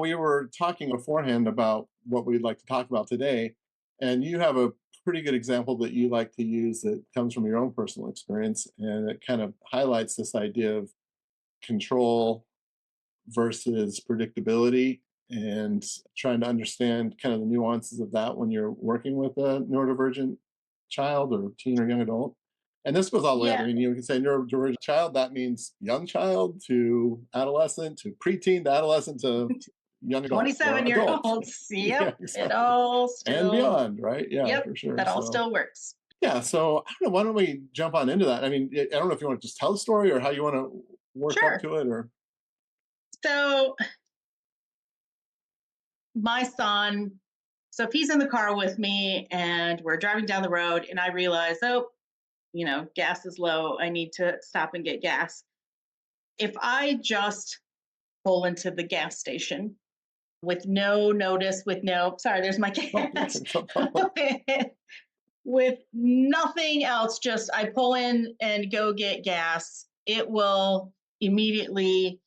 We were talking beforehand about what we'd like to talk about today, and you have a pretty good example that you like to use that comes from your own personal experience, and it kind of highlights this idea of control versus predictability and trying to understand kind of the nuances of that when you're working with a neurodivergent child or teen or young adult. And this goes all the way up. I Yeah, mean, you can say neurodivergent child, that means young child to adolescent to preteen to adolescent to young adult or 27 year adult. olds. Yeah, Yep. It exactly. all And still, beyond, right? Yeah, yep, for sure. that all So, still works. yeah. So, I don't know. Why don't we jump on into that? I mean, I don't know if you want to just tell the story or how you want to work up Sure. to it or. So, my son, so if he's in the car with me and we're driving down the road and I realize, oh, gas is low, I need to stop and get gas. If I just pull into the gas station with no notice, with no, sorry, there's my Oh, yeah, cat. no problem. With nothing else, just I pull in and go get gas, it will immediately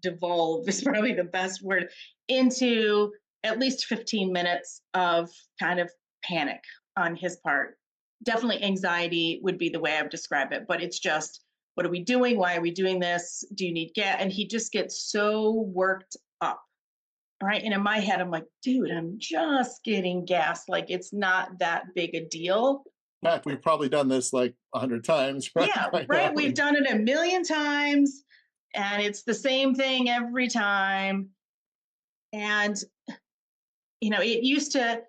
devolve, is probably the best word, into at least 15 minutes of kind of panic on his part. Definitely anxiety would be the way I would describe it, but it's just, what are we doing? Why are we doing this? Do you need gas? And he just gets so worked up. Right. And in my head, I'm like, dude, I'm just getting gas. Like, it's not that big a deal. In fact, we've probably done this like 100 times, right? Yeah. By now. Right. We've done it a million times and it's the same thing every time. And, it used to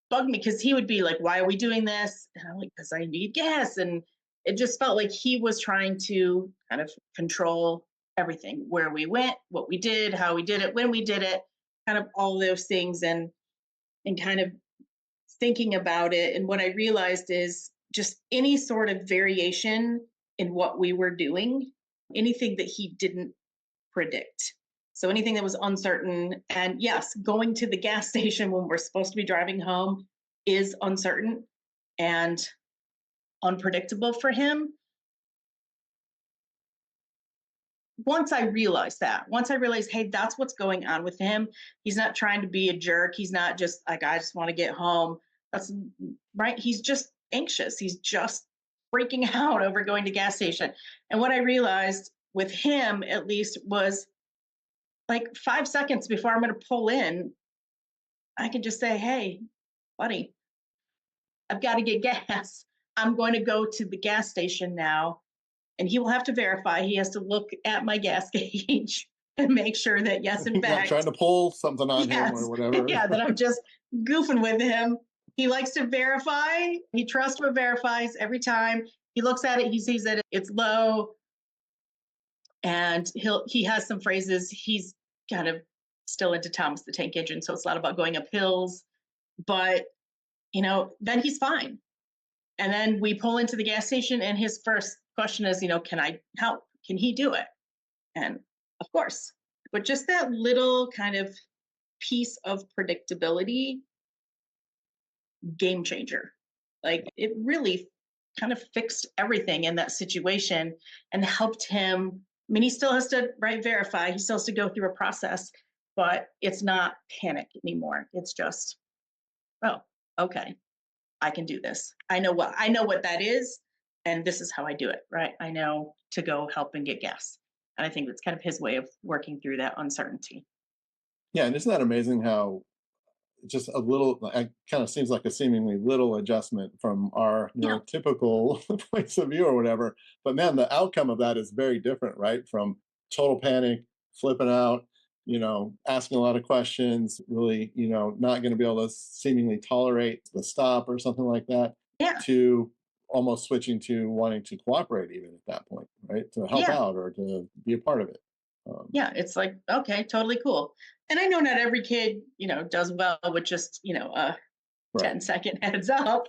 bug me because he would be like, why are we doing this? And I'm like, because I need gas. And it just felt like he was trying to kind of control everything, where we went, what we did, how we did it, when we did it, kind of all those things. And kind of thinking about it. And what I realized is just any sort of variation in what we were doing, anything that he didn't predict. So anything that was uncertain. And yes, going to the gas station when we're supposed to be driving home is uncertain and unpredictable for him. Once I realized, hey, that's what's going on with him. He's not trying to be a jerk. He's not just like, I just want to get home. That's right. He's just anxious. He's just freaking out over going to gas station. And what I realized with him, at least, was like 5 seconds before I'm going to pull in, I can just say, hey, buddy, I've got to get gas. I'm going to go to the gas station now. And he will have to verify. He has to look at my gas gauge and make sure that, yes, in He's not trying fact, to pull something on him or yes, whatever. yeah, that I'm just goofing with him. He likes to verify. He trusts what verifies every time. He looks at it, he sees that it's low, and he has some phrases. He's kind of still into Thomas the Tank Engine, so it's a lot about going up hills. But then he's fine. And then we pull into the gas station, and his first question is, can I help? Can he do it? And of course, but just that little kind of piece of predictability, game changer. Like, it really kind of fixed everything in that situation and helped him. I mean, he still has to verify. He still has to go through a process, but it's not panic anymore. It's just, oh, okay, I can do this. I know what that is, and this is how I do it, right? I know to go help and get gas. And I think it's kind of his way of working through that uncertainty. Yeah, and isn't that amazing how just a little, it kind of seems like a seemingly little adjustment from our Yeah. neurotypical points of view or whatever. But man, the outcome of that is very different, right? From total panic, flipping out, asking a lot of questions, really, not going to be able to seemingly tolerate the stop or something like that, Yeah. to almost switching to wanting to cooperate even at that point, right? To help Yeah. out or to be a part of it. Yeah. It's like, okay, totally cool. And I know not every kid, does well with just, a Right. 10-second heads up,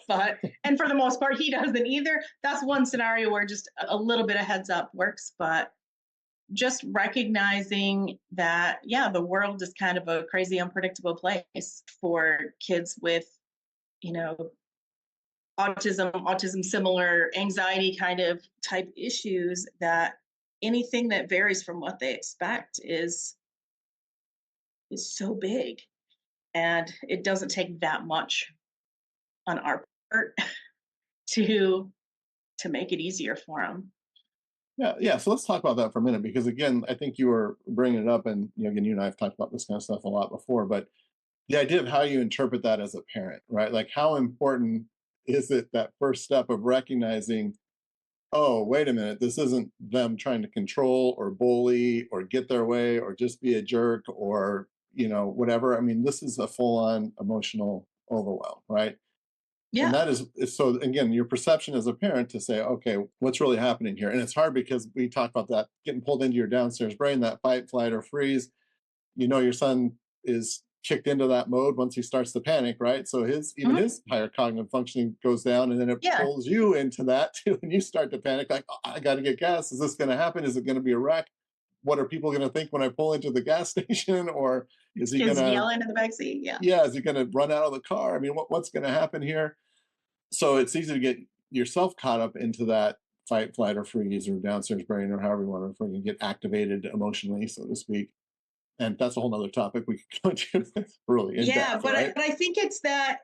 and for the most part, he doesn't either. That's one scenario where just a little bit of heads up works, but just recognizing that, yeah, the world is kind of a crazy, unpredictable place for kids with, you know, autism similar, anxiety kind of type issues, that anything that varies from what they expect is is so big, and it doesn't take that much on our part to make it easier for them. Yeah, yeah. So let's talk about that for a minute, because again, I think you were bringing it up, and again, you and I have talked about this kind of stuff a lot before. But the idea of how you interpret that as a parent, right? Like, how important is it, that first step of recognizing, oh, wait a minute, this isn't them trying to control or bully or get their way or just be a jerk or, whatever. I mean, this is a full on emotional overwhelm, right? And Yeah. that is so, again, your perception as a parent to say, okay, what's really happening here? And it's hard because we talked about that getting pulled into your downstairs brain, that fight, flight, or freeze. Your son is kicked into that mode once he starts to panic, right? So Mhm. his higher cognitive functioning goes down, and then it Yeah. pulls you into that too, and you start to panic, like, "Oh, I got to get gas. Is this going to happen? Is it going to be a wreck? What are people going to think when I pull into the gas station? Or is he going Kids to, yelling in the back seat. Yeah. yeah, is he going to run out of the car? I mean, what's going to happen here?" So it's easy to get yourself caught up into that fight, flight, or freeze, or downstairs brain, or however you want to refer, you get activated emotionally, so to speak. And that's a whole nother topic we could go into really in Yeah, depth, right? but I think it's that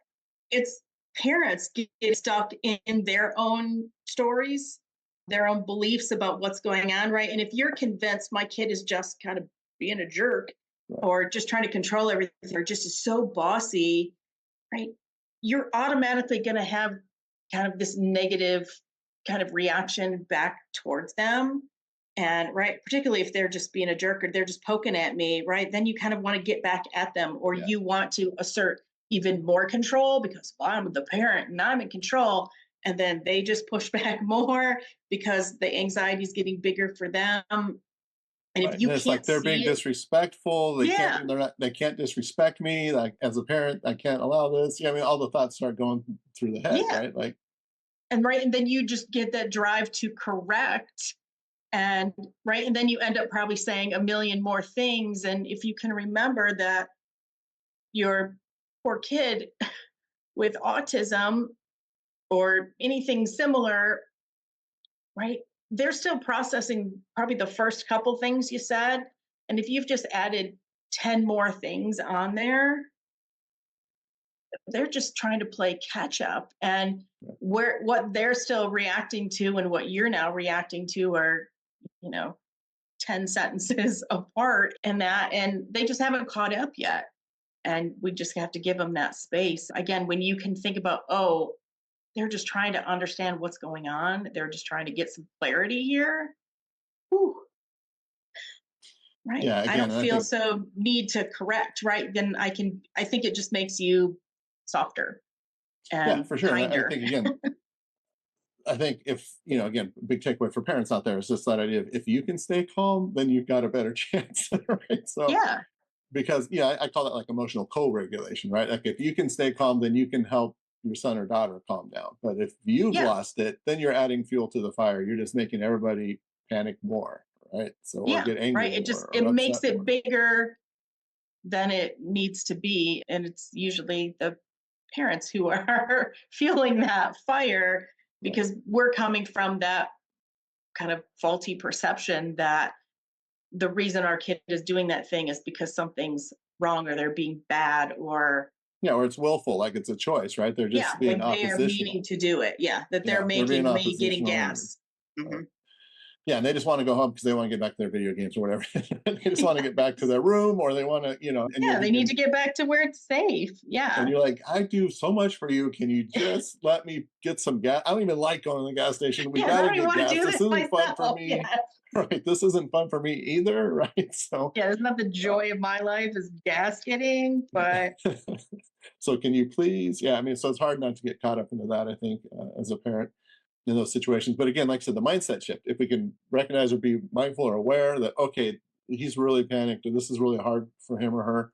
it's parents get stuck in their own stories, their own beliefs about what's going on, right? And if you're convinced my kid is just kind of being a jerk Right. or just trying to control everything or just is so bossy, right? You're automatically going to have kind of this negative kind of reaction back towards them. And right, particularly if they're just being a jerk or they're just poking at me, right? Then you kind of want to get back at them, or Yeah. you want to assert even more control because, well, I'm the parent and I'm in control. And then they just push back more because the anxiety is getting bigger for them. And Right. if And you it's like can't they're being see it, disrespectful. yeah, They can't disrespect me. Like, as a parent, I can't allow this. Yeah, I mean, all the thoughts start going through the head, yeah. right? Like, And right. And then you just get that drive to correct. And right. And then you end up probably saying a million more things. And if you can remember that your poor kid with autism or anything similar, right? They're still processing probably the first couple things you said. And if you've just added 10 more things on there, they're just trying to play catch up. And where what they're still reacting to and what you're now reacting to are, you know, 10 sentences apart and that, and they just haven't caught up yet. And we just have to give them that space. Again, when you can think about, oh, they're just trying to understand what's going on. They're just trying to get some clarity here. Whew, right. yeah, I again, don't and I feel think, so need to correct, right? Then I think it just makes you softer yeah, and for sure. And I kinder. think, again, I think if, again, big takeaway for parents out there is just that idea of, if you can stay calm, then you've got a better chance, right? So, Yeah. because, yeah, I call that like emotional co-regulation, right? Like, if you can stay calm, then you can help your son or daughter calm down. But if you've Yeah. lost it, then you're adding fuel to the fire. You're just making everybody panic more, right? So, or Yeah. get angry Right. more It or makes upset it more. bigger than it needs to be. And it's usually the parents who are feeling that fire Right. because we're coming from that kind of faulty perception that the reason our kid is doing that thing is because something's wrong or they're being bad or Yeah, or it's willful, like it's a choice, right? They're yeah, just being like they are meaning oppositional. to do it. Yeah, that they're Yeah, they're being making me getting oppositional, gas. right. Hmm. Yeah, and they just want to go home because they want to get back to their video games or whatever. They just want to get back to their room, or they want to, and you're Yeah, they need thinking, to get back to where it's safe. and Yeah. you're like, I do so much for you. Can you just let me get some gas? I don't even like going to the gas station. We Yes, got I to don't even get want to gas. do This this isn't fun for myself. me, Yes. right? This isn't fun for me either, right? So, Yeah, it's not the uh, joy of my life is gas getting, but so can you please? Yeah, I mean, so it's hard not to get caught up into that, I think, as a parent in those situations. But again, like I said, the mindset shift, if we can recognize or be mindful or aware that, okay, he's really panicked or this is really hard for him or her,